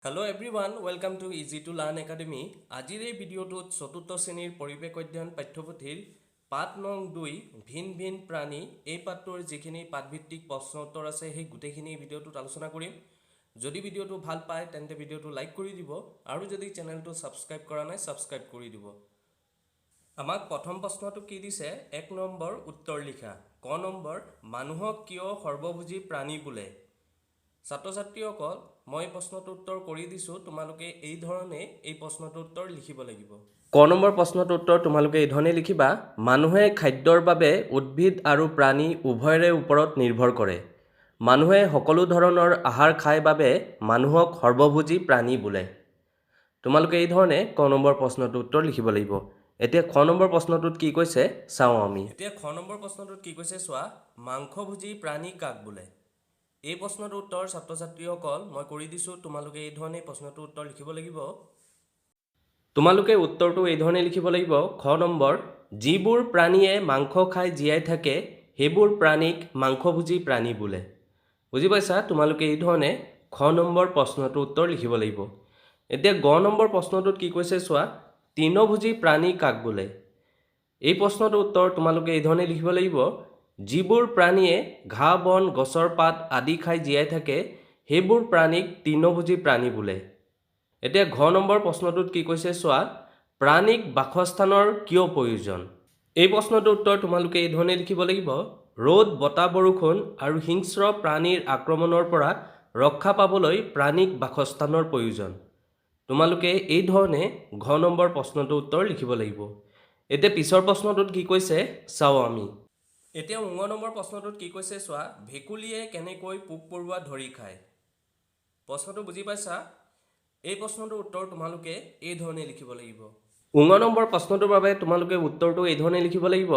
Hello everyone, welcome to Easy to Learn Academy. আজিৰ এই ভিডিঅ'টোত চতুৰ্থ শ্ৰেণীৰ পৰিৱেশ অধ্যয়ন পাঠ্যপুথিৰ পাঠ নং 2 ভিন ভিন প্ৰাণী এই পাঠটোৰ যিখিনি পাঠভিত্তিক প্ৰশ্ন উত্তৰ আছে সেই গোটেইখিনি ভিডিঅ'টোত আলোচনা কৰিম। যদি ভিডিঅ'টো ভাল পায় তেন্তে ভিডিঅ'টো লাইক কৰি দিব আৰু যদি চেনেলটো সাবস্ক্ৰাইব কৰা নাই সাবস্ক্ৰাইব কৰি দিব। আমাক প্ৰথম প্ৰশ্নটো কি দিছে 1 নম্বৰ উত্তৰ লিখা। ক নম্বৰ মানুহক কিয় সৰ্বভোজী প্ৰাণী বোলে। ছাত্ৰ ছাত্ৰীসকল মই প্ৰশ্নটোৰ উত্তৰ কৰি দিছোঁ, তোমালোকে এই ধৰণে এই প্ৰশ্নটোৰ উত্তৰ লিখিব লাগিব। ক নম্বৰ প্ৰশ্নটোৰ উত্তৰ তোমালোকে এই ধৰণে লিখিবা, মানুহে খাদ্যৰ বাবে উদ্ভিদ আৰু প্ৰাণী উভয়ৰে ওপৰত নিৰ্ভৰ কৰে। মানুহে সকলো ধৰণৰ আহাৰ খায় বাবে মানুহক সৰ্বভোজী প্ৰাণী বোলে। তোমালোকে এই ধৰণে ক নম্বৰ প্ৰশ্নটোৰ উত্তৰ লিখিব লাগিব। এতিয়া খ নম্বৰ প্ৰশ্নটোত কি কৈছে চাওঁ আমি। এতিয়া খ নম্বৰ প্ৰশ্নটোত কি কৈছে চোৱা, মাংসভোজী প্ৰাণী কাক বোলে। এই প্ৰশ্নটোৰ উত্তৰ ছাত্ৰ ছাত্ৰীসকল মই কৰি দিছোঁ, তোমালোকে এই ধৰণে প্ৰশ্নটোৰ উত্তৰ লিখিব লাগিব। তোমালোকে উত্তৰটো এই ধৰণে লিখিব লাগিব, খ নম্বৰ যিবোৰ প্ৰাণীয়ে মাংস খাই জীয়াই থাকে সেইবোৰ প্ৰাণীক মাংসভোজী প্ৰাণী বোলে। বুজি পাইছা? তোমালোকে এই ধৰণে খ নম্বৰ প্ৰশ্নটোৰ উত্তৰ লিখিব লাগিব। এতিয়া গ নম্বৰ প্ৰশ্নটোত কি কৈছে চোৱা, তৃণভোজী প্ৰাণী কাক বোলে। এই প্ৰশ্নটোৰ উত্তৰ তোমালোকে এই ধৰণে লিখিব লাগিব, যিবোৰ প্ৰাণীয়ে ঘাঁহ বন গছৰ পাত আদি খাই জীয়াই থাকে সেইবোৰ প্ৰাণীক তৃণভোজী প্ৰাণী বোলে। এতিয়া ঘ নম্বৰ প্ৰশ্নটোত কি কৈছে চোৱা, প্ৰাণীক বাসস্থানৰ কিয় প্ৰয়োজন। এই প্ৰশ্নটোৰ উত্তৰ তোমালোকে এই ধৰণে লিখিব লাগিব, ৰ'দ বতাহ বৰষুণ আৰু হিংস্ৰ প্ৰাণীৰ আক্ৰমণৰ পৰা ৰক্ষা পাবলৈ প্ৰাণীক বাসস্থানৰ প্ৰয়োজন। তোমালোকে এই ধৰণে ঘ নম্বৰ প্ৰশ্নটোৰ উত্তৰ লিখিব লাগিব। এতিয়া পিছৰ প্ৰশ্নটোত কি কৈছে চাওঁ আমি। এতিয়া ঙ নম্বৰ প্ৰশ্নটোত কি কৈছে চোৱা, ভেকুলীয়ে কেনেকৈ পোক পৰুৱা ধৰি খায়। প্ৰশ্নটো বুজি পাইছা? এই প্ৰশ্নটোৰ উত্তৰ তোমালোকে এই ধৰণে লিখিব লাগিব। ঙ নম্বৰ প্ৰশ্নটোৰ বাবে তোমালোকে উত্তৰটো এই ধৰণে লিখিব লাগিব,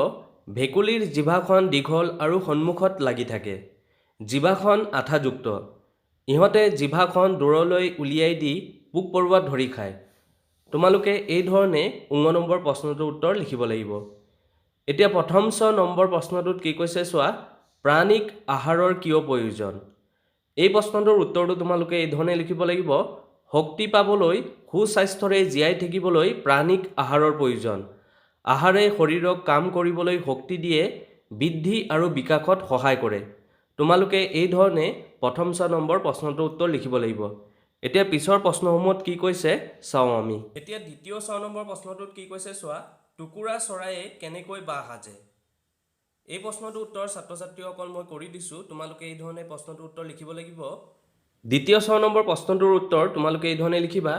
ভেকুলীৰ জিভাখন দীঘল আৰু সন্মুখত লাগি থাকে। জিভাখন আঠাযুক্ত। ইহঁতে জিভাখন দূৰলৈ উলিয়াই দি পোক পৰুৱা ধৰি খায়। তোমালোকে এই ধৰণে ঙ নম্বৰ প্ৰশ্নটোৰ উত্তৰ লিখিব লাগিব। এতিয়া প্ৰথম 6 নম্বৰ প্ৰশ্নটোত কি কৈছে চোৱা, প্ৰাণীক আহাৰৰ কিয় প্ৰয়োজন। এই প্ৰশ্নটোৰ উত্তৰটো তোমালোকে এই ধৰণে লিখিব লাগিব, শক্তি পাবলৈ সুস্বাস্থ্যৰে জীয়াই থাকিবলৈ প্ৰাণীক আহাৰৰ প্ৰয়োজন। আহাৰে শৰীৰক কাম কৰিবলৈ শক্তি দিয়ে, বৃদ্ধি আৰু বিকাশত সহায় কৰে। তোমালোকে এই ধৰণে প্ৰথম 6 নম্বৰ প্ৰশ্নটোৰ উত্তৰ লিখিব লাগিব। এতিয়া পিছৰ প্ৰশ্নসমূহত কি কৈছে চাওঁ আমি। এতিয়া দ্বিতীয় 6 নম্বৰ প্ৰশ্নটোত কি কৈছে চোৱা, টুকুৰা চৰাইয়ে কেনেকৈ বাহ সাজে। এই প্ৰশ্নটোৰ উত্তৰ ছাত্ৰ ছাত্ৰীসকল মই কৰি দিছোঁ, তোমালোকে এই ধৰণে প্ৰশ্নটোৰ উত্তৰ লিখিব লাগিব। দ্বিতীয় 6 নম্বৰ প্ৰশ্নটোৰ উত্তৰ তোমালোকে এই ধৰণে লিখিবা,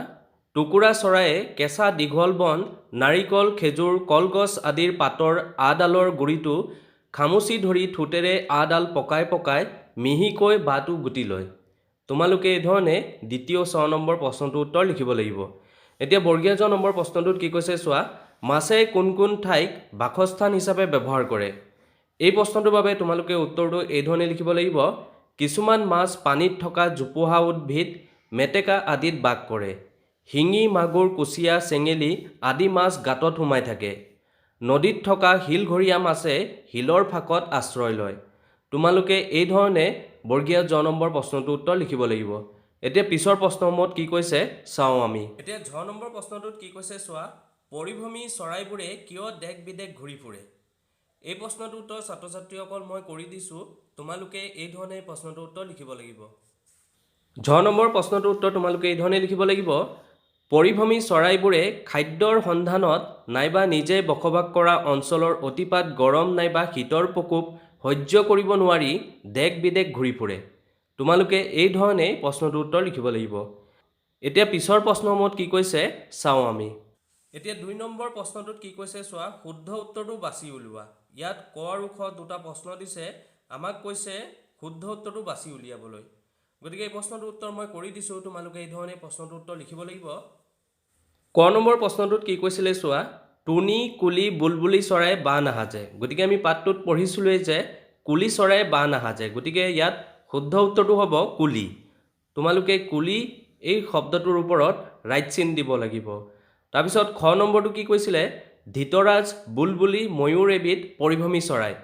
টুকুৰা চৰাইয়ে কেঁচা দীঘল বন নাৰিকল খেজুৰ কলগছ আদিৰ পাতৰ আডালৰ গুৰিটো খামুচি ধৰি ঠোঁটেৰে আডাল পকাই পকাই মিহিকৈ বাঁহটো গুটি লয়। তোমালোকে এই ধৰণে দ্বিতীয় 6 নম্বৰ প্ৰশ্নটোৰ উত্তৰ লিখিব লাগিব। এতিয়া বৰ্গীয় জ নম্বৰ প্ৰশ্নটোত কি কৈছে চোৱা, মাছে কোন কোন ঠাইক বাসস্থান হিচাপে ব্যৱহাৰ কৰে। এই প্ৰশ্নটোৰ বাবে তোমালোকে উত্তৰটো এই ধৰণে লিখিব লাগিব, কিছুমান মাছ পানীত থকা জোপোহা উদ্ভিদ মেটেকা আদিত বাস কৰে। শিঙি মাগুৰ কুচিয়া চেঙেলী আদি মাছ গাঁতত সোমাই থাকে। নদীত থকা শিলঘৰীয়া মাছে শিলৰ ফাঁকত আশ্ৰয় লয়। তোমালোকে এই ধৰণে বৰ্গীয় জ নম্বৰ প্ৰশ্নটোৰ উত্তৰ লিখিব লাগিব। এতিয়া পিছৰ প্ৰশ্নসমূহত কি কৈছে চাওঁ আমি। এতিয়া ঝ নম্বৰ প্ৰশ্নটোত কি কৈছে চোৱা, পৰিভ্ৰমী চৰাইবোৰে কিয় দেশ বিদেশ ঘূৰি ফুৰে। এই প্ৰশ্নটোৰ উত্তৰ ছাত্ৰ ছাত্ৰীসকল মই কৰি দিছোঁ, তোমালোকে এই ধৰণে প্ৰশ্নটোৰ উত্তৰ লিখিব লাগিব। ঝ নম্বৰ প্ৰশ্নটোৰ উত্তৰ তোমালোকে এই ধৰণে লিখিব লাগিব, পৰিভ্ৰমী চৰাইবোৰে খাদ্যৰ সন্ধানত নাইবা নিজে বসবাস কৰা অঞ্চলৰ অতিপাত গৰম নাইবা শীতৰ প্ৰকোপ সহ্য কৰিব নোৱাৰি দেশ বিদেশ ঘূৰি ফুৰে। তোমালোকে এই ধৰণে প্ৰশ্নটোৰ উত্তৰ লিখিব লাগিব। এতিয়া পিছৰ প্ৰশ্নসমূহত কি কৈছে চাওঁ আমি। এতিয়া 2 নম্বৰ প্ৰশ্নটোত কি কৈছে চোৱা, শুদ্ধ উত্তৰটো বাছি উলিওৱা। ইয়াত ক আৰু খ দুটা প্ৰশ্ন দিছে, আমাক কৈছে শুদ্ধ উত্তৰটো বাছি উলিয়াবলৈ। গতিকে এই প্ৰশ্নটোৰ উত্তৰ মই কৰি দিছোঁ, তোমালোকে এই ধৰণে প্ৰশ্নটোৰ উত্তৰ লিখিব লাগিব। ক নম্বৰ প্ৰশ্নটোত কি কৈছিলে চোৱা, টুনি কুলি বুলবুলি চৰাই বাহ নাসাজে। গতিকে আমি পাঠটোত পঢ়িছিলোঁৱেই যে কুলি চৰাই বাহ নাসাজে, গতিকে ইয়াত শুদ্ধ উত্তৰটো হ'ব কুলি। তোমালোকে কুলি এই শব্দটোৰ ওপৰত ৰাইট চিন দিব লাগিব। তাৰপিছত খ নম্বৰটো কি কৈছিলে, ধৃতৰাজ বুলবুলি ময়ূৰ এবিধ পৰিভ্ৰমী চৰাই।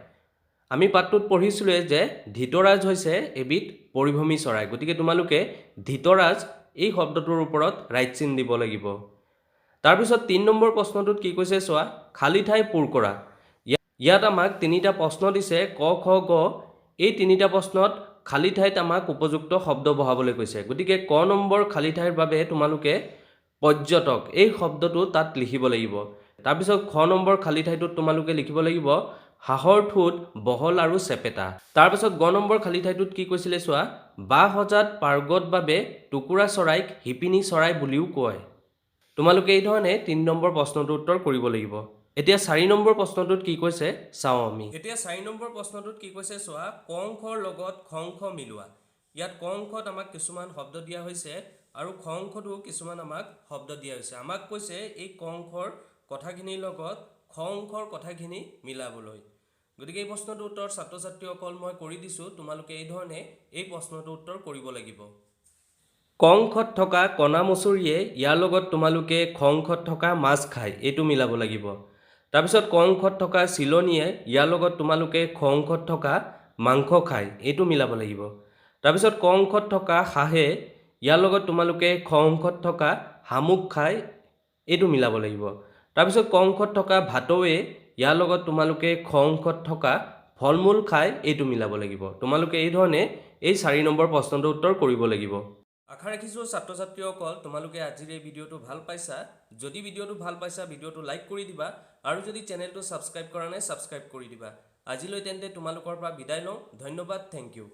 আমি পাঠটোত পঢ়িছিলোঁৱে যে ধৃতৰাজ হৈছে এবিধ পৰিভ্ৰমী চৰাই, গতিকে তোমালোকে ধৃতৰাজ এই শব্দটোৰ ওপৰত ৰাইট চিন দিব লাগিব তাৰপিছত 3 নম্বৰ প্ৰশ্নটোত কি কৈছে চোৱা খালি ঠাই পূৰ কৰা ইয়াত আমাক তিনিটা প্ৰশ্ন দিছে ক খ গ এই তিনিটা প্ৰশ্নত খালি ঠাইত আমাক উপযুক্ত শব্দ বহাবলৈ কৈছে গতিকে ক নম্বৰ খালি ঠাইৰ বাবে তোমালোকে পৰ্যটক এই শব্দটো তাত লিখিব লাগিব তাৰপিছত খ নম্বৰ খালি ঠাইটোত তোমালোকে লিখিব লাগিব হাঁহৰ ঠোঁট বহল আৰু চেপেটা তাৰপিছত গ নম্বৰ খালি ঠাইটোত কি কৈছিলে চোৱা বা হজাত পাৰ্গত বাবে টুকুৰা চৰাইক হিপিনী চৰাই বুলিও কয় তোমালোকে এই ধৰণে 3 নম্বৰ প্ৰশ্নটোৰ উত্তৰ কৰিব লাগিব এতিয়া 4 নম্বৰ প্ৰশ্নটোত কি কৈছে চাও আমি এতিয়া 4 নম্বৰ প্ৰশ্নটোত কি কৈছে চোৱা ক অংশৰ লগত খ অংশ মিলোৱা ইয়াত ক অংশত আমাক কিছুমান শব্দ দিয়া হৈছে আৰু খ অংশটো কিছুমান আমাক শব্দ দিয়া হৈছে আমাক কৈছে এই ক অংশৰ কথাখিনিৰ লগত খ অংশৰ কথাখিনি মিলাবলৈ গতিকে এই প্ৰশ্নটোৰ উত্তৰ ছাত্ৰ ছাত্ৰীসকল মই কৰি দিছো তোমালোকে এই ধৰণে এই প্ৰশ্নটোৰ উত্তৰ কৰিব লাগিব ক অংশত থকা কণা মচুৰিয়ে ইয়াৰ লগত তোমালোকে খ অংশত থকা মাছ খায় এইটো মিলাব লাগিব তাৰপিছত ক অংশত থকা চিলনীয়ে ইয়াৰ লগত তোমালোকে খ অংশত থকা মাংস খায় এইটো মিলাব লাগিব তাৰপিছত ক অংশত থকা হাঁহে ইয়াৰ লগত তোমালোকে খ অংশত থকা শামুক খায় এইটো মিলাব লাগিব তাৰপিছত ক অংশত থকা ভাতৌৱে ইয়াৰ লগত তোমালোকে খ অংশত থকা ফলমূল খায় এইটো মিলাব লাগিব তোমালোকে এই ধৰণে এই 4 নম্বৰ প্ৰশ্নটোৰ উত্তৰ কৰিব লাগিব আশা ৰাখিছোঁ ছাত্ৰ ছাত্ৰীসকল তোমালোকে আজিৰ এই ভিডিঅ'টো ভাল পাইছা যদি ভিডিঅ'টো ভাল পাইছা ভিডিঅ'টো লাইক কৰি দিবা আৰু যদি চেনেলটো ছাবস্ক্ৰাইব কৰা নাই ছাবস্ক্ৰাইব কৰি দিবা আজিলৈ তেন্তে তোমালোকৰ পৰা বিদায় লওঁ ধন্যবাদ থেংক ইউ